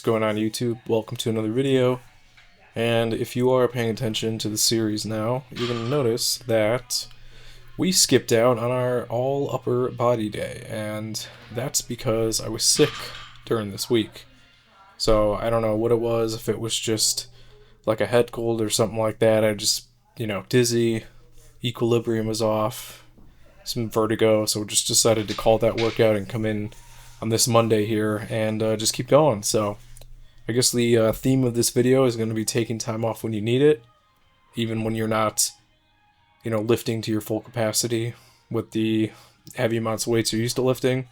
What's going on YouTube? Welcome to another video. And if you are paying attention to the series now, you're going to notice that we skipped out on our all upper body day, and that's because I was sick during this week. So I don't know what it was, if it was just like a head cold or something like that. I just, dizzy, equilibrium was off, some vertigo, so just decided to call that workout and come in on this Monday here and just keep going. So I guess the theme of this video is going to be taking time off when you need it, even when you're not, lifting to your full capacity with the heavy amounts of weights you're used to lifting.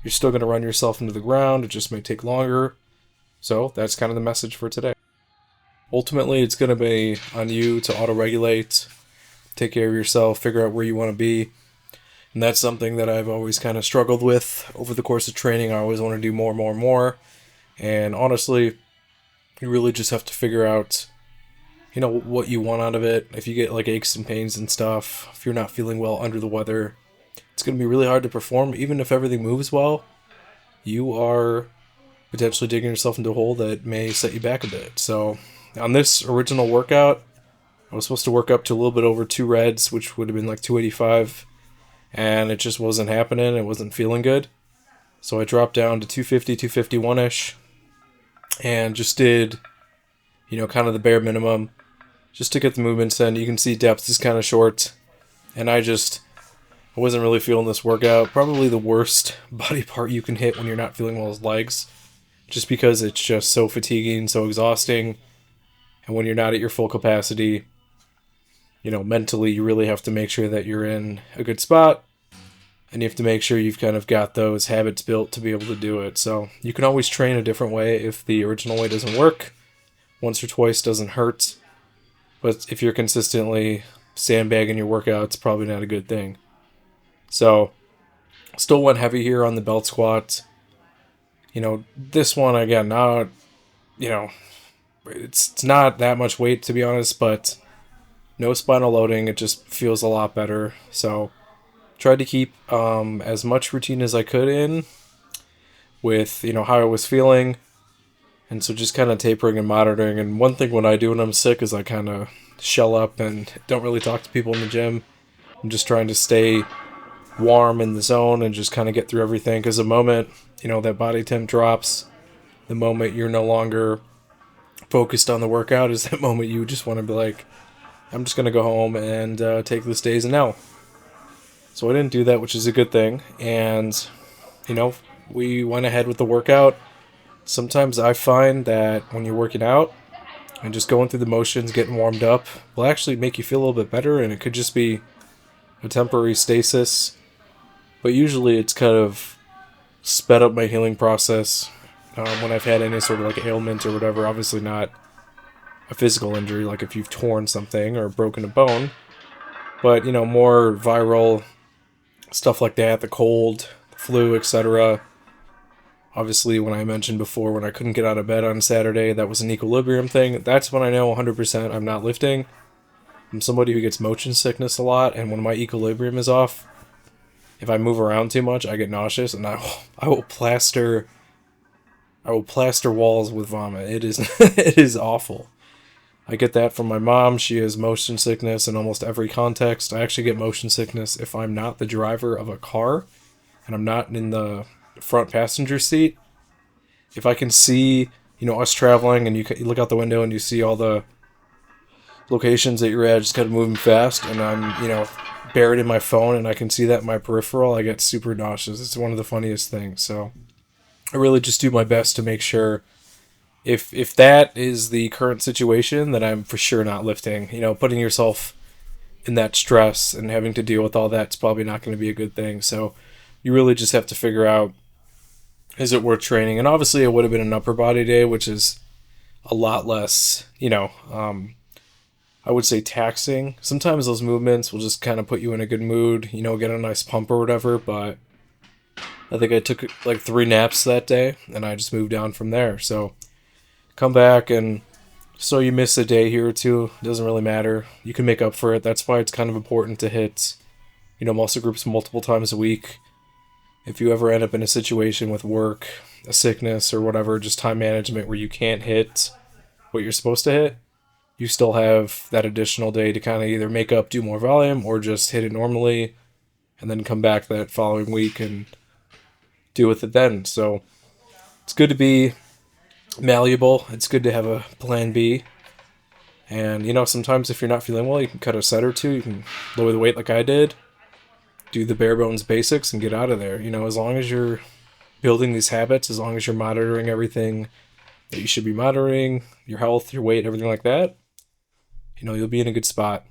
You're still going to run yourself into the ground. It just may take longer. So that's kind of the message for today. Ultimately, it's going to be on you to auto-regulate, take care of yourself, figure out where you want to be. And that's something that I've always kind of struggled with over the course of training. I always want to do more. And honestly, you really just have to figure out, what you want out of it. If you get like aches and pains and stuff, if you're not feeling well under the weather, it's going to be really hard to perform. Even if everything moves well, you are potentially digging yourself into a hole that may set you back a bit. So on this original workout, I was supposed to work up to a little bit over 2 reds, which would have been like 285. And it just wasn't happening. It wasn't feeling good. So I dropped down to 250, 251-ish. And just did, kind of the bare minimum. Just to get the movements in. You can see depth is kind of short. And I wasn't really feeling this workout. Probably the worst body part you can hit when you're not feeling well is legs. Just because it's just so fatiguing, so exhausting. And when you're not at your full capacity, mentally you really have to make sure that you're in a good spot. And you have to make sure you've kind of got those habits built to be able to do it. So you can always train a different way if the original way doesn't work. Once or twice doesn't hurt. But if you're consistently sandbagging your workout, it's probably not a good thing. So still went heavy here on the belt squat. This one, again, not, it's not that much weight to be honest, but no spinal loading. It just feels a lot better. So tried to keep as much routine as I could in with, how I was feeling. And so just kind of tapering and monitoring. And one thing when I do when I'm sick is I kind of shell up and don't really talk to people in the gym. I'm just trying to stay warm in the zone and just kind of get through everything. Because the moment, that body temp drops, the moment you're no longer focused on the workout is that moment you just want to be like, I'm just going to go home and take this day as an L. So I didn't do that, which is a good thing. And, we went ahead with the workout. Sometimes I find that when you're working out and just going through the motions, getting warmed up, will actually make you feel a little bit better. And it could just be a temporary stasis. But usually it's kind of sped up my healing process when I've had any sort of like ailment or whatever. Obviously not a physical injury, like if you've torn something or broken a bone. But, more viral stuff like that, the cold, the flu, etc. Obviously, when I mentioned before, when I couldn't get out of bed on Saturday, that was an equilibrium thing. That's when I know 100% I'm not lifting. I'm somebody who gets motion sickness a lot, and when my equilibrium is off, if I move around too much, I get nauseous, and I will plaster walls with vomit. It is it is awful. I get that from my mom. She has motion sickness in almost every context. I actually get motion sickness if I'm not the driver of a car and I'm not in the front passenger seat. If I can see, us traveling and you look out the window and you see all the locations that you're at just kind of moving fast and I'm, buried in my phone and I can see that in my peripheral, I get super nauseous. It's one of the funniest things. So I really just do my best to make sure if that is the current situation, then I'm for sure not lifting. Putting yourself in that stress and having to deal with all that's probably not going to be a good thing. So you really just have to figure out, is it worth training? And obviously it would have been an upper body day, which is a lot less, I would say taxing. Sometimes those movements will just kind of put you in a good mood, get a nice pump or whatever. But I think I took like 3 naps that day and I just moved down from there. So come back and so you miss a day here or two, it doesn't really matter. You can make up for it. That's why it's kind of important to hit, muscle groups multiple times a week. if you ever end up in a situation with work, a sickness, or whatever, just time management where you can't hit what you're supposed to hit, you still have that additional day to kind of either make up, do more volume, or just hit it normally, and then come back that following week and do with it then. So it's good to be malleable. It's good to have a plan B. And, sometimes if you're not feeling well, you can cut a set or two. You can lower the weight like I did, do the bare bones basics, and get out of there. As long as you're building these habits, as long as you're monitoring everything that you should be monitoring, your health, your weight, everything like that, you'll be in a good spot.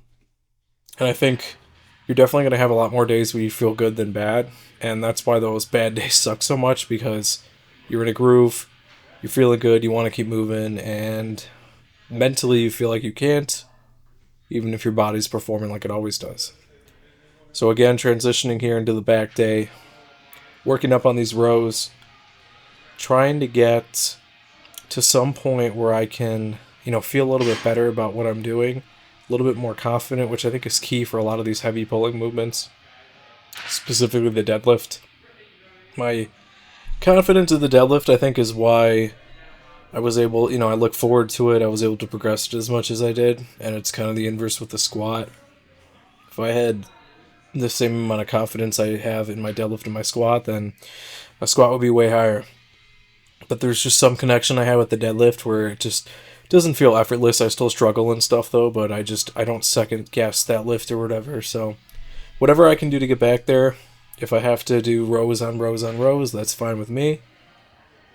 And I think you're definitely going to have a lot more days where you feel good than bad. And that's why those bad days suck so much, because you're in a groove, you're feeling good, you want to keep moving, and mentally you feel like you can't, even if your body's performing like it always does. So again, transitioning here into the back day, working up on these rows, trying to get to some point where I can, feel a little bit better about what I'm doing, a little bit more confident, which I think is key for a lot of these heavy pulling movements, specifically the deadlift. My confidence in the deadlift, I think, is why I was able, I look forward to it. I was able to progress it as much as I did, and it's kind of the inverse with the squat. If I had the same amount of confidence I have in my deadlift and my squat, then my squat would be way higher. But there's just some connection I have with the deadlift where it just doesn't feel effortless. I still struggle and stuff though, but I don't second guess that lift or whatever. So whatever I can do to get back there, if I have to do rows on rows on rows, that's fine with me.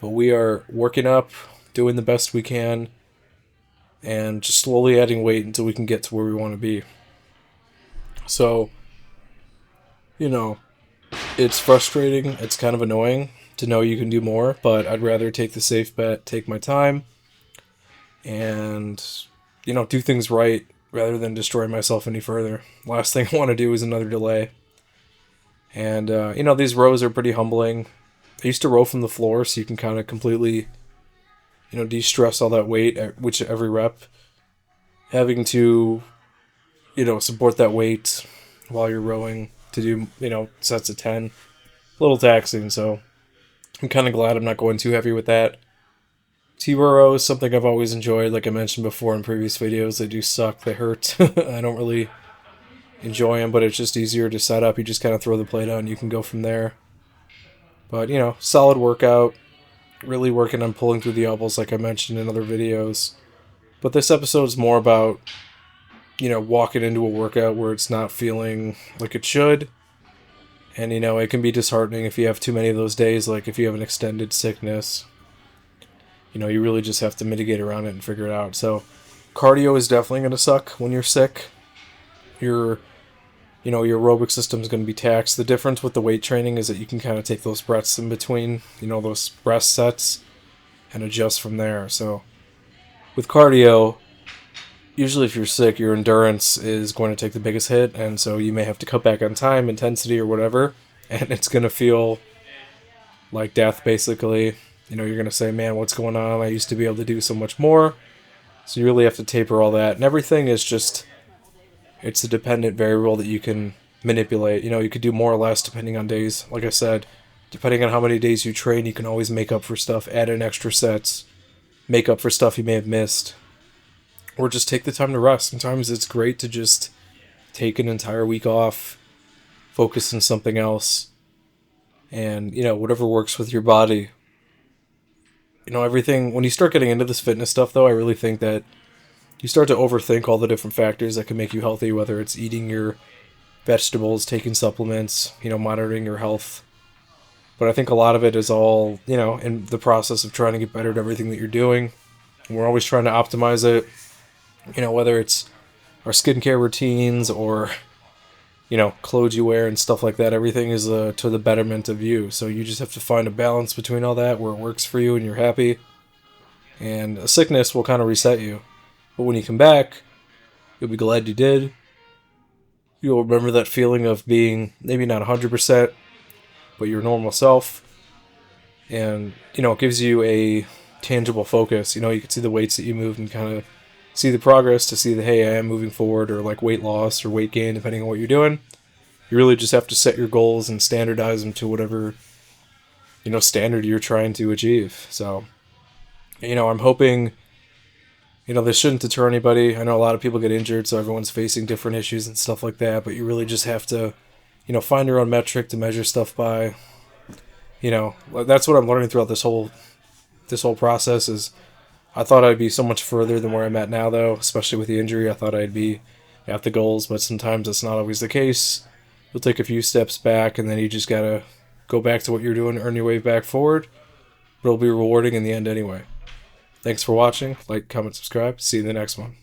But we are working up, doing the best we can, and just slowly adding weight until we can get to where we want to be. So, it's frustrating, it's kind of annoying to know you can do more, but I'd rather take the safe bet, take my time, and, do things right rather than destroy myself any further. Last thing I want to do is another delay. And, these rows are pretty humbling. I used to row from the floor, so you can kind of completely, de-stress all that weight at every rep. Having to, support that weight while you're rowing to do, sets of 10. A little taxing, so I'm kind of glad I'm not going too heavy with that. T-bar row is something I've always enjoyed. Like I mentioned before in previous videos, they do suck, they hurt. I don't really enjoy them, but it's just easier to set up. You just kind of throw the plate on, you can go from there. But, solid workout. Really working on pulling through the elbows like I mentioned in other videos. But this episode is more about, walking into a workout where it's not feeling like it should. And, it can be disheartening if you have too many of those days, like if you have an extended sickness. You really just have to mitigate around it and figure it out. So, cardio is definitely going to suck when you're sick. Your aerobic system is going to be taxed. The difference with the weight training is that you can kind of take those breaths in between, those rest sets, and adjust from there. So, with cardio, usually if you're sick, your endurance is going to take the biggest hit, and so you may have to cut back on time, intensity, or whatever, and it's going to feel like death, basically. You're going to say, man, what's going on? I used to be able to do so much more. So you really have to taper all that. And everything is just, it's a dependent variable that you can manipulate. You could do more or less depending on days. Like I said, depending on how many days you train, you can always make up for stuff, add in extra sets, make up for stuff you may have missed, or just take the time to rest. Sometimes it's great to just take an entire week off, focus on something else, and, whatever works with your body. Everything, when you start getting into this fitness stuff, though, I really think that you start to overthink all the different factors that can make you healthy, whether it's eating your vegetables, taking supplements, monitoring your health. But I think a lot of it is all, in the process of trying to get better at everything that you're doing. And we're always trying to optimize it, whether it's our skincare routines or, clothes you wear and stuff like that. Everything is to the betterment of you. So you just have to find a balance between all that where it works for you and you're happy. And a sickness will kind of reset you. But when you come back, you'll be glad you did. You'll remember that feeling of being maybe not 100%, but your normal self. And, it gives you a tangible focus. You can see the weights that you moved and kind of see the progress to see that, hey, I am moving forward, or like weight loss or weight gain, depending on what you're doing. You really just have to set your goals and standardize them to whatever standard you're trying to achieve. So, I'm hoping, this shouldn't deter anybody. I know a lot of people get injured, so everyone's facing different issues and stuff like that, but you really just have to, find your own metric to measure stuff by. That's what I'm learning throughout this whole process is I thought I'd be so much further than where I'm at now, though, especially with the injury. I thought I'd be at the goals, but sometimes that's not always the case. You'll take a few steps back, and then you just gotta go back to what you're doing, earn your way back forward. But it'll be rewarding in the end anyway. Thanks for watching. Like, comment, subscribe. See you in the next one.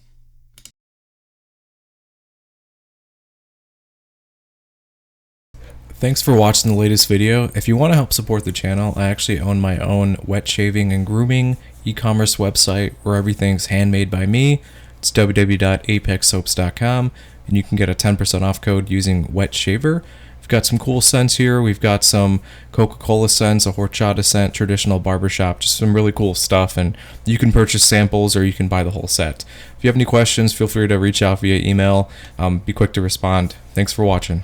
Thanks for watching the latest video. If you want to help support the channel, I actually own my own wet shaving and grooming e-commerce website where everything's handmade by me. It's www.apexsoaps.com, and you can get a 10% off code using wet shaver. We've got some cool scents here. We've got some Coca-Cola scents, a horchata scent, traditional barbershop, just some really cool stuff, and you can purchase samples or you can buy the whole set. If you have any questions, feel free to reach out via email. Be quick to respond. Thanks for watching.